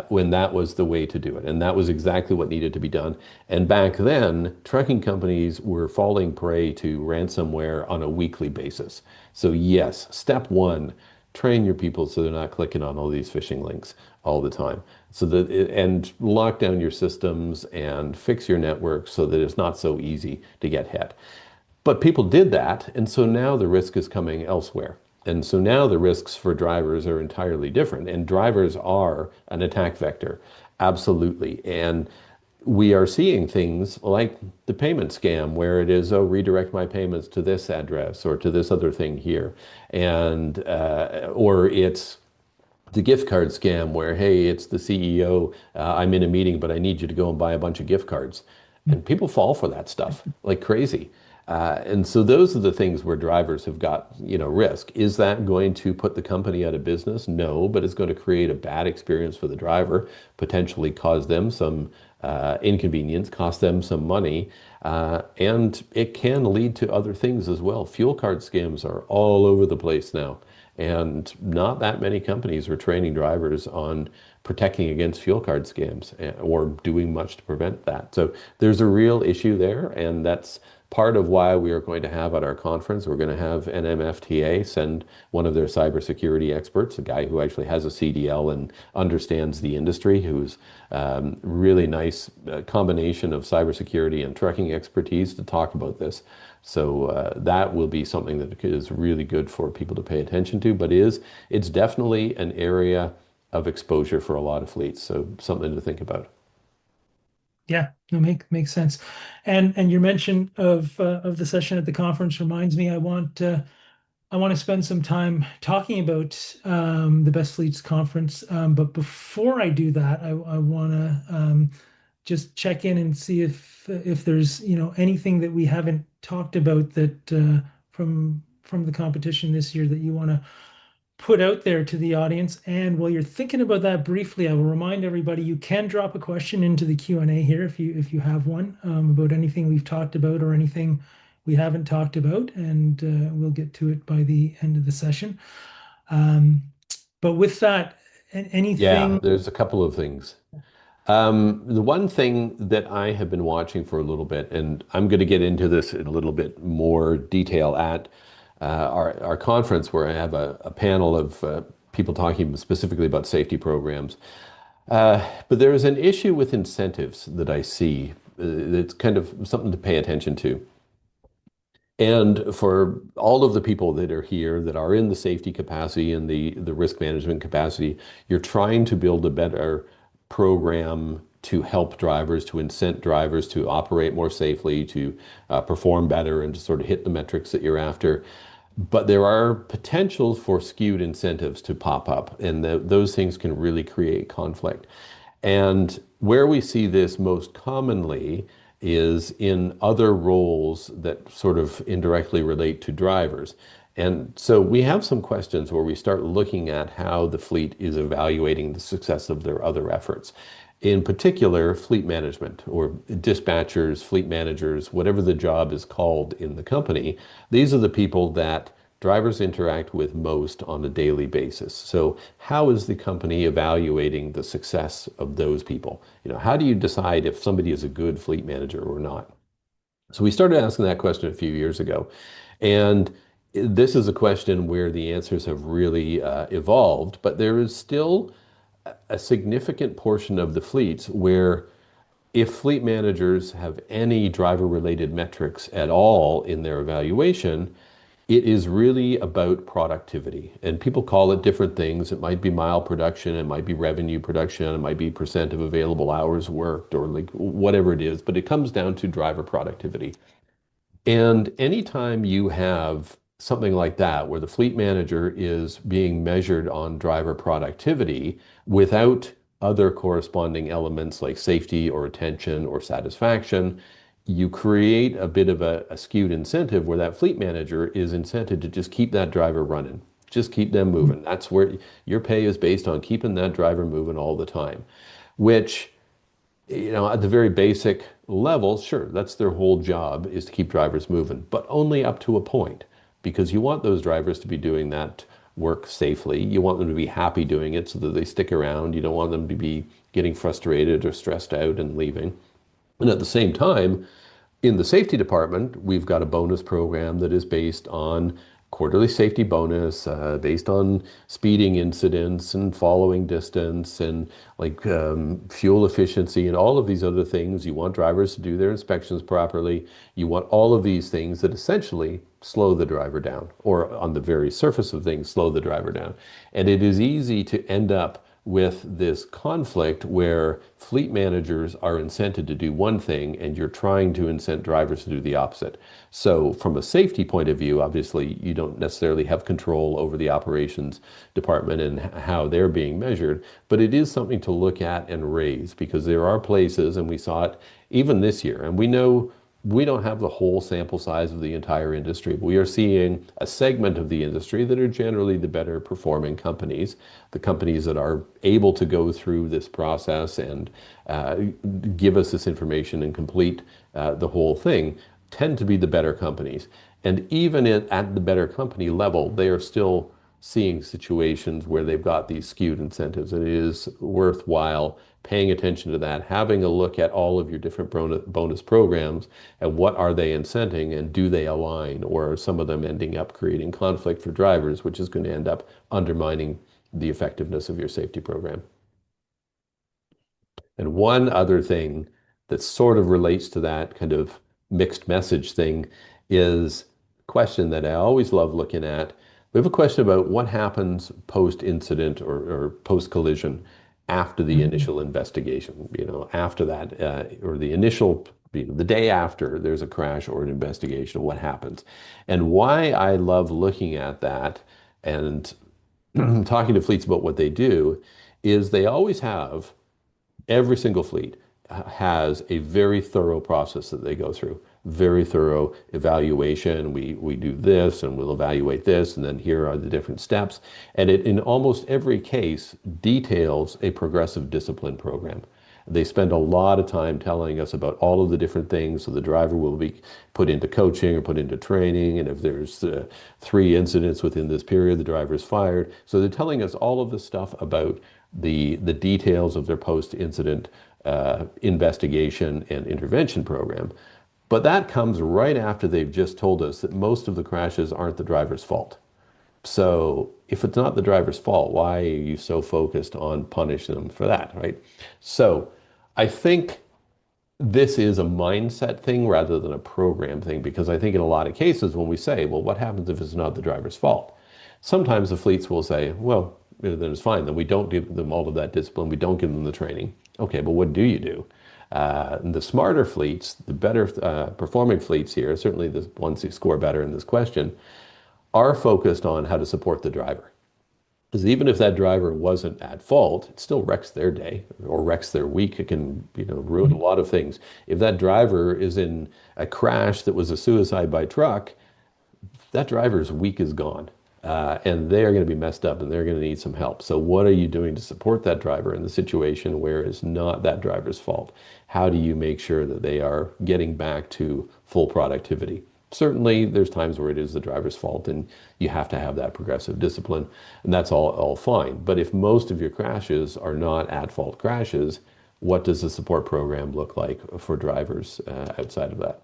when that was the way to do it. And that was exactly what needed to be done. And back then, trucking companies were falling prey to ransomware on a weekly basis. So, yes, step one, train your people so they're not clicking on all these phishing links all the time. And lock down your systems and fix your network so that it's not so easy to get hit. But people did that, and so now the risk is coming elsewhere. And so now the risks for drivers are entirely different, and drivers are an attack vector, absolutely. And we are seeing things like the payment scam, where it is, oh, redirect my payments to this address or to this other thing here, and or it's the gift card scam where, hey, it's the CEO, I'm in a meeting, but I need you to go and buy a bunch of gift cards. And people fall for that stuff like crazy. And so those are the things where drivers have got, risk. Is that going to put the company out of business? No, but it's going to create a bad experience for the driver, potentially cause them some inconvenience, cost them some money, and it can lead to other things as well. Fuel card scams are all over the place now. And not that many companies are training drivers on protecting against fuel card scams, or doing much to prevent that. So there's a real issue there, and that's part of why we are going to have at our conference. We're going to have NMFTA send one of their cybersecurity experts, a guy who actually has a CDL and understands the industry, who's really nice combination of cybersecurity and trucking expertise to talk about this. So that will be something that is really good for people to pay attention to, but it's definitely an area of exposure for a lot of fleets. So something to think about. Yeah, no, makes sense. And your mention of the session at the conference reminds me, I want to spend some time talking about the Best Fleets conference. But before I do that, I want to just check in and see if there's, anything that we haven't talked about, that from the competition this year, that you want to put out there to the audience. And while you're thinking about that briefly, I will remind everybody, you can drop a question into the Q&A here if you have one, about anything we've talked about or anything we haven't talked about, and we'll get to it by the end of the session. Um, but with that, Yeah, anything, there's a couple of things. The one thing that I have been watching for a little bit, and I'm going to get into this in a little bit more detail at our conference, where I have a panel of people talking specifically about safety programs. But there is an issue with incentives that I see. It's kind of something to pay attention to. And for all of the people that are here that are in the safety capacity and the risk management capacity, you're trying to build a better program to help drivers, to incent drivers to operate more safely, to perform better, and to sort of hit the metrics that you're after. But there are potentials for skewed incentives to pop up, and those things can really create conflict. And where we see this most commonly is in other roles that sort of indirectly relate to drivers. And so we have some questions where we start looking at how the fleet is evaluating the success of their other efforts. In particular, fleet management or dispatchers, fleet managers, whatever the job is called in the company, these are the people that drivers interact with most on a daily basis. So how is the company evaluating the success of those people? How do you decide if somebody is a good fleet manager or not? So we started asking that question a few years ago. And this is a question where the answers have really evolved, but there is still a significant portion of the fleets where if fleet managers have any driver-related metrics at all in their evaluation, it is really about productivity. And people call it different things. It might be mile production, it might be revenue production, it might be percent of available hours worked, or like whatever it is, but it comes down to driver productivity. And anytime you have something like that, where the fleet manager is being measured on driver productivity without other corresponding elements like safety or attention or satisfaction, you create a bit of a skewed incentive where that fleet manager is incented to just keep that driver running, just keep them moving. That's where your pay is based on keeping that driver moving all the time, which at the very basic level, sure, that's their whole job is to keep drivers moving, but only up to a point because you want those drivers to be doing that work safely. You want them to be happy doing it so that they stick around. You don't want them to be getting frustrated or stressed out and leaving. And at the same time, in the safety department, we've got a bonus program that is based on quarterly safety bonus, based on speeding incidents and following distance and like fuel efficiency and all of these other things. You want drivers to do their inspections properly. You want all of these things that essentially slow the driver down, or on the very surface of things, slow the driver down. And it is easy to end up with this conflict where fleet managers are incented to do one thing and you're trying to incent drivers to do the opposite. So from a safety point of view, obviously you don't necessarily have control over the operations department and how they're being measured, but it is something to look at and raise because there are places, and we saw it even this year, and we know we don't have the whole sample size of the entire industry, but we are seeing a segment of the industry that are generally the better performing companies, the companies that are able to go through this process and give us this information and complete the whole thing, tend to be the better companies. And even at the better company level, they are still seeing situations where they've got these skewed incentives. And it is worthwhile paying attention to that, having a look at all of your different bonus programs and what are they incenting and do they align, or are some of them ending up creating conflict for drivers, which is going to end up undermining the effectiveness of your safety program. And one other thing that sort of relates to that kind of mixed message thing is a question that I always love looking at. We have a question about what happens post-incident or post-collision after the initial investigation. After that, or the initial, the day after there's a crash or an investigation, what happens? And why I love looking at that and talking to fleets about what they do is they always have, every single fleet has a very thorough process that they go through, very thorough evaluation. We do this and we'll evaluate this, and then here are the different steps. And it, in almost every case, details a progressive discipline program. They spend a lot of time telling us about all of the different things. So the driver will be put into coaching or put into training. And if there's 3 incidents within this period, the driver is fired. So they're telling us all of the stuff about the details of their post-incident investigation and intervention program. But that comes right after they've just told us that most of the crashes aren't the driver's fault. So if it's not the driver's fault, why are you so focused on punishing them for that, right? So I think this is a mindset thing rather than a program thing, because I think in a lot of cases when we say, well, what happens if it's not the driver's fault? Sometimes the fleets will say, well, then it's fine. Then we don't give them all of that discipline. We don't give them the training. Okay, but what do you do? The smarter fleets, the better performing fleets here, certainly the ones who score better in this question, are focused on how to support the driver. Because even if that driver wasn't at fault, it still wrecks their day or wrecks their week. It can, ruin a lot of things. If that driver is in a crash that was a suicide by truck, that driver's week is gone. And they are going to be messed up and they're going to need some help. So what are you doing to support that driver in the situation where it's not that driver's fault? How do you make sure that they are getting back to full productivity? Certainly, there's times where it is the driver's fault and you have to have that progressive discipline, and that's all fine. But if most of your crashes are not at-fault crashes, what does the support program look like for drivers outside of that?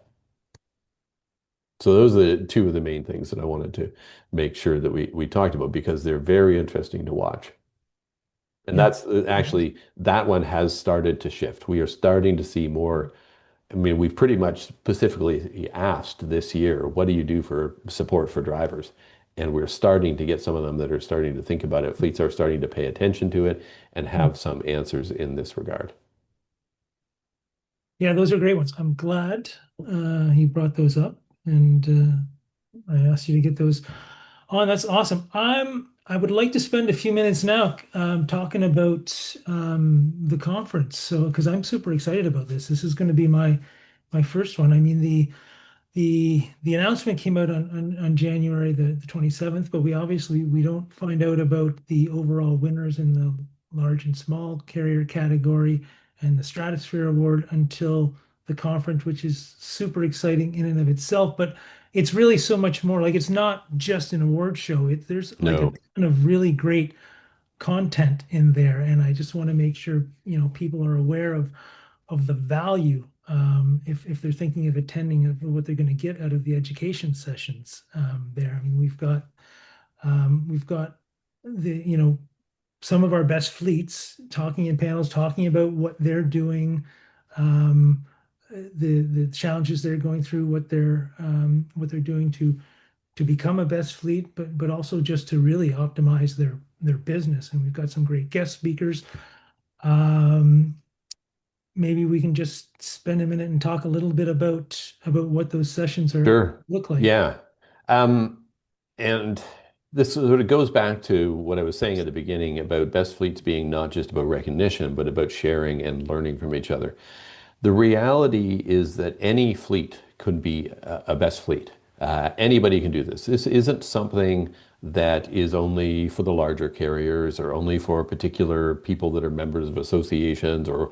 So those are two of the main things that I wanted to make sure that we talked about because they're very interesting to watch. And Yeah. that's actually that one has started to shift. We are starting to see more. I mean, we've pretty much specifically asked this year, what do you do for support for drivers? And we're starting to get some of them that are starting to think about it. Fleets are starting to pay attention to it and have some answers in this regard. Yeah, those are great ones. I'm glad you brought those up, and I asked you to get those on. That's awesome. I would like to spend a few minutes now talking about the conference. So, because I'm super excited about this. This is going to be my first one. I mean, the announcement came out on January the 27th, but we don't find out about the overall winners in the large and small carrier category and the Stratosphere Award until the conference, which is super exciting in and of itself. But it's really so much more. Like it's not just an award show. There's like a No, ton of really great content in there, and I just want to make sure people are aware of the value if they're thinking of attending of what they're going to get out of the education sessions there. I mean, we've got the some of our best fleets talking in panels, talking about what they're doing, um, the challenges they're going through, what they're doing to become a best fleet, but also just to really optimize their business. And we've got some great guest speakers. Um, Maybe we can just spend a minute and talk a little bit about what those sessions are sure. look like. Yeah. Um, and this sort of goes back to what I was saying at the beginning about best fleets being not just about recognition, but about sharing and learning from each other. The reality is that any fleet could be a best fleet. Anybody can do this. This isn't something that is only for the larger carriers or only for particular people that are members of associations or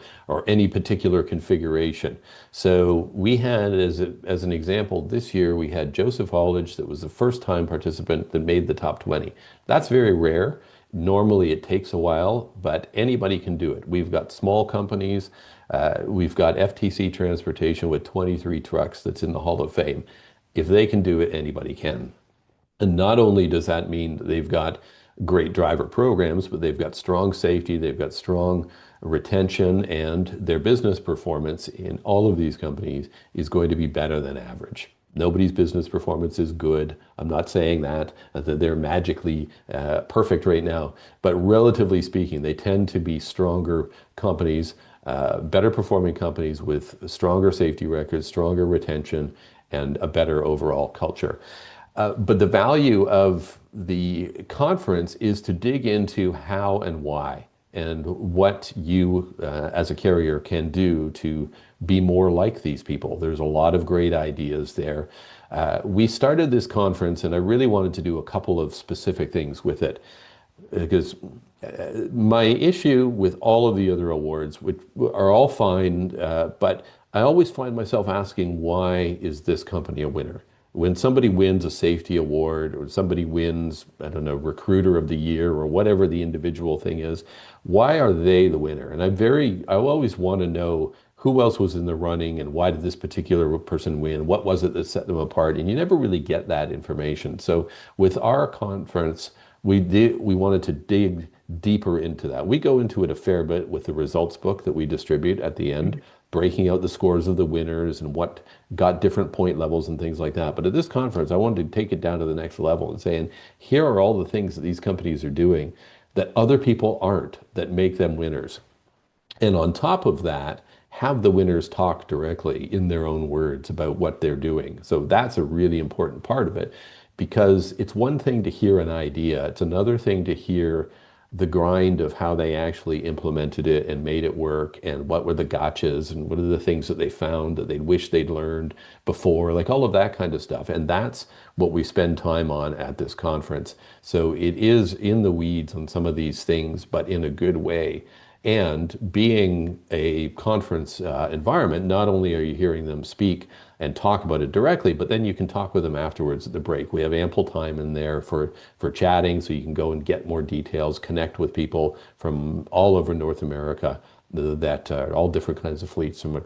any particular configuration. So we had, as an example, this year we had Joseph Hollidge that was the first time participant that made the top 20. That's very rare. Normally it takes a while, but anybody can do it. We've got small companies. We've got FTC Transportation with 23 trucks that's in the Hall of Fame. If they can do it, anybody can. And not only does that mean they've got great driver programs, but they've got strong safety, they've got strong retention, and their business performance in all of these companies is going to be better than average. Nobody's business performance is good. I'm not saying that they're magically perfect right now, but relatively speaking, they tend to be stronger companies, better performing companies with stronger safety records, stronger retention, and a better overall culture. But the value of the conference is to dig into how and why and what you as a carrier can do to be more like these people. There's a lot of great ideas there. We started this conference, and I really wanted to do a couple of specific things with it because my issue with all of the other awards, which are all fine, but I always find myself asking, why is this company a winner? When somebody wins a safety award or somebody wins, I don't know, recruiter of the year or whatever the individual thing is, why are they the winner? And I always want to know who else was in the running and why did this particular person win? What was it that set them apart? And you never really get that information. So with our conference, we wanted to dig deeper into that. We go into it a fair bit with the results book that we distribute at the end, breaking out the scores of the winners and what got different point levels and things like that. But at this conference, I wanted to take it down to the next level and saying, here are all the things that these companies are doing that other people aren't, that make them winners. And on top of that, have the winners talk directly in their own words about what they're doing. So that's a really important part of it because it's one thing to hear an idea, it's another thing to hear the grind of how they actually implemented it and made it work and what were the gotchas and what are the things that they found that they wish they'd learned before, like all of that kind of stuff. And that's what we spend time on at this conference. So it is in the weeds on some of these things, but in a good way. And being a conference environment, not only are you hearing them speak and talk about it directly, but then you can talk with them afterwards at the break. We have ample time in there for chatting, so you can go and get more details, connect with people from all over North America that all different kinds of fleets from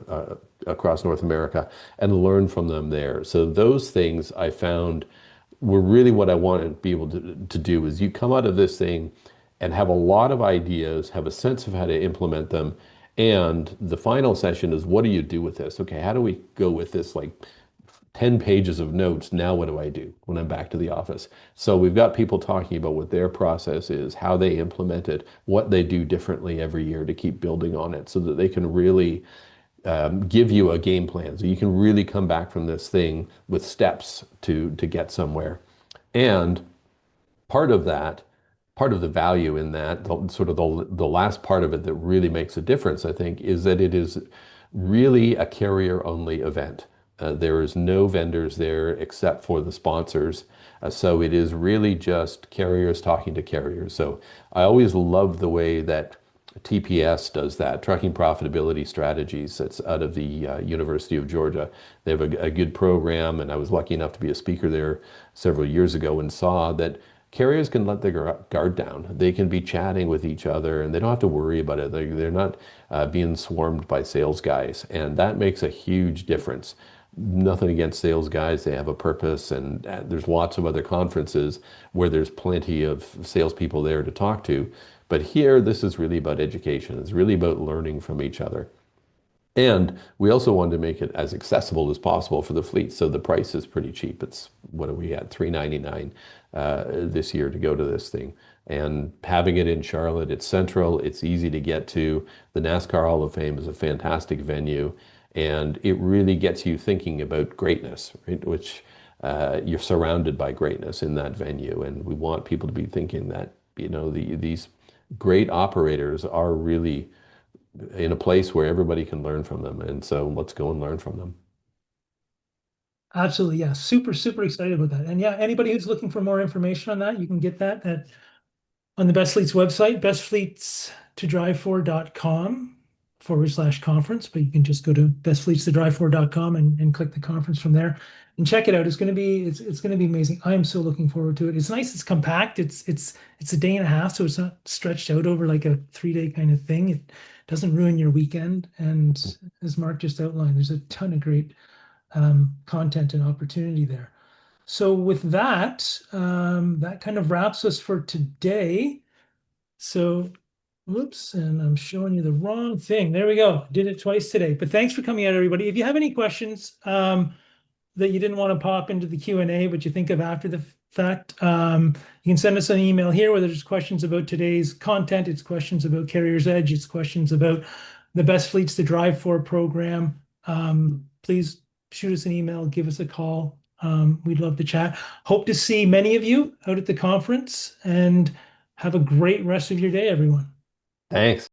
across North America and learn from them there. So those things I found were really what I wanted to be able to do is you come out of this thing and have a lot of ideas, have a sense of how to implement them. And the final session is, what do you do with this? Okay, how do we go with this like 10 pages of notes? Now what do I do when I'm back to the office? So we've got people talking about what their process is, how they implement it, what they do differently every year to keep building on it so that they can really give you a game plan. So you can really come back from this thing with steps to get somewhere. And part of that, part of the value in that, sort of the last part of it that really makes a difference, I think, is that it is really a carrier-only event. There is no vendors there except for the sponsors. So it is really just carriers talking to carriers. So I always love the way that TPS does that, Trucking Profitability Strategies. That's out of the University of Georgia. They have a good program, and I was lucky enough to be a speaker there several years ago and saw that carriers can let their guard down. They can be chatting with each other and they don't have to worry about it. They're not being swarmed by sales guys. And that makes a huge difference. Nothing against sales guys. They have a purpose and there's lots of other conferences where there's plenty of salespeople there to talk to. But here, this is really about education. It's really about learning from each other. And we also wanted to make it as accessible as possible for the fleet. So the price is pretty cheap. It's, what are we at, $399 this year to go to this thing. And having it in Charlotte, it's central, it's easy to get to. The NASCAR Hall of Fame is a fantastic venue. And it really gets you thinking about greatness, right? Which you're surrounded by greatness in that venue. And we want people to be thinking that, you know, these great operators are really in a place where everybody can learn from them. And so let's go and learn from them. Absolutely, yeah. Super, super excited about that. And yeah, anybody who's looking for more information on that, you can get that on the Best Fleets website, bestfleets2drivefor.com/conference, but you can just go to bestfleets2drivefor.com and click the conference from there and check it out. It's going to be amazing. I am so looking forward to it. It's nice. It's compact. It's a day and a half, so it's not stretched out over like a 3-day kind of thing. It doesn't ruin your weekend. And as Mark just outlined, there's a ton of great content and opportunity there. So with that, that kind of wraps us for today. So, whoops, and I'm showing you the wrong thing. There we go. Did it twice today. But thanks for coming out, everybody. If you have any questions that you didn't want to pop into the Q&A, but you think of after the fact, you can send us an email here where there's questions about today's content. It's questions about Carrier's Edge. It's questions about the Best Fleets to Drive For program. Please shoot us an email, give us a call. We'd love to chat. Hope to see many of you out at the conference and have a great rest of your day, everyone. Thanks.